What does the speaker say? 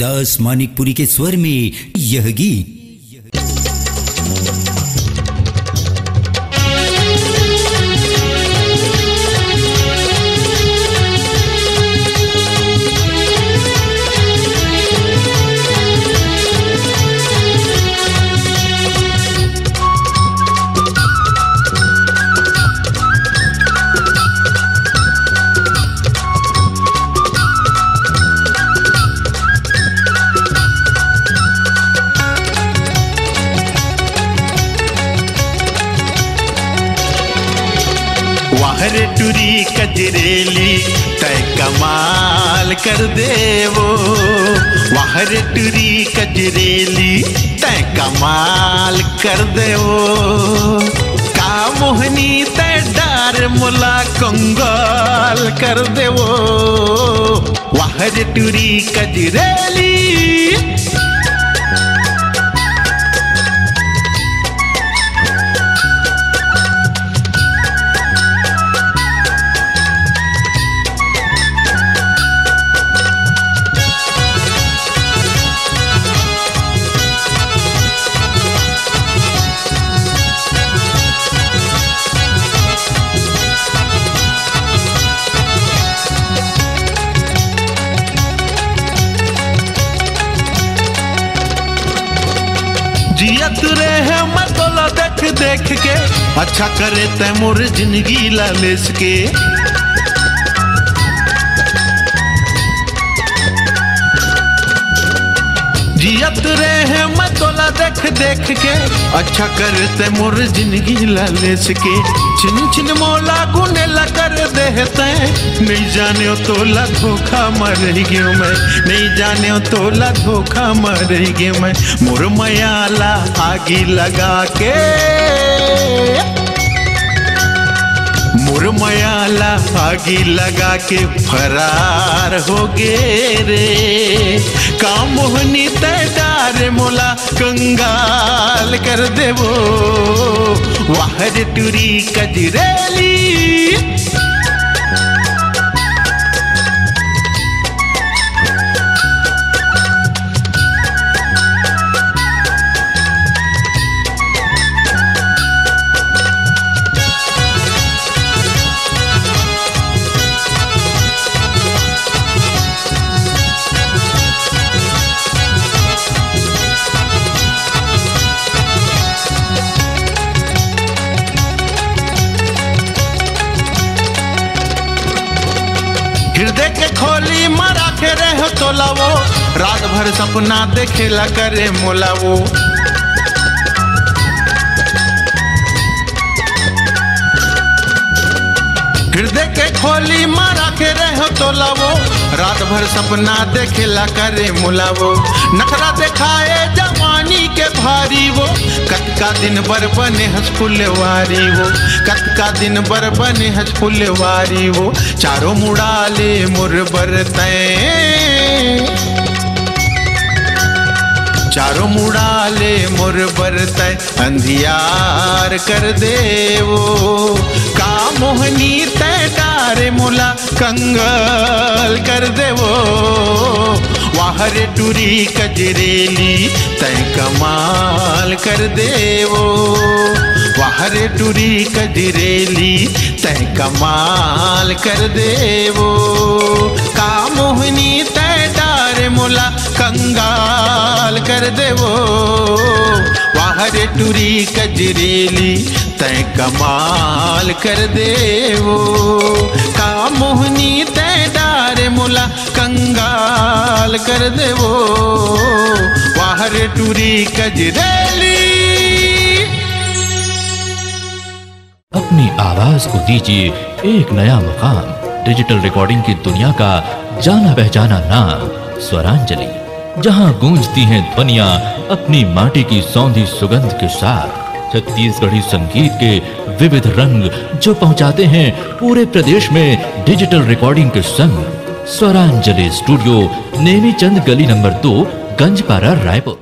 हरिदास मानिकपुरी के स्वर में यह गीत। वाहर टुरी कजरेली तय कमाल कर देवो, वाहर टुरी कजरेली तय कमाल कर देवो, का मोहनी तय डार मुला कंगाल कर देवो, वाहर टुरी कजरेली। जियत रहे मतोला देख देख के, अच्छा करे तैमूर जिंदगी लालिस के। जियत रहे मतोला देख देख के, अच्छा करे तैमूर जिंदगी लालिस के। छिन छिन मोला गुने कर देते, नहीं जाने तोला धोखा मर गयो मैं, नहीं जाने तोला धोखा मर गयो मैं। मोर मयाला आगी लगा के, मोर मयाला आगी लगा के फरार हो गे रे, का मोहनी तय डार मोला कंगाल कर देवो, वाहर टुरी कजरेली। हृदय के खोली मरा के रहो तोलावो, रात भर सपना देखेला करे मोलावो। हृदय के खोली मारा के रहो तोलावो, रात भर सपना देखेला करे मुलावो। नखरा दिखाए जवानी के भारी वो, कत का दिन बर बने हंस फुलवारी वो, कत का दिन बर बने हंस फुलवारी वो। चारों मुड़ा ले मुर बरते, चारों मुड़ा ले मुर बरते, अंधियार कर देवो, का मोहनी तय डारे मोला कंगाल कर देवो, वाहर टुरी कजरेली तय कमाल कर देवो, वाहर टुरी कजरेली तय कमाल कर देवो, का मोहनी तय डारे मोला कंगाल कर देवो, वाहर टुरी कजरेली तय कमाल कर देवो, का मोहनी तय डारे मोला कंगाल कर देवो, वाहर टुरी कजरेली। अपनी आवाज को दीजिए एक नया मुकाम, डिजिटल रिकॉर्डिंग की दुनिया का जाना पहचाना नाम स्वरांजलि, जहां गूंजती हैं ध्वनियां अपनी माटी की सौंधी सुगंध के साथ। छत्तीसगढ़ी संगीत के विविध रंग जो पहुंचाते हैं पूरे प्रदेश में डिजिटल रिकॉर्डिंग के संग। स्वरांजलि स्टूडियो, नेमीचंद गली नंबर 2, गंजपारा, रायपुर।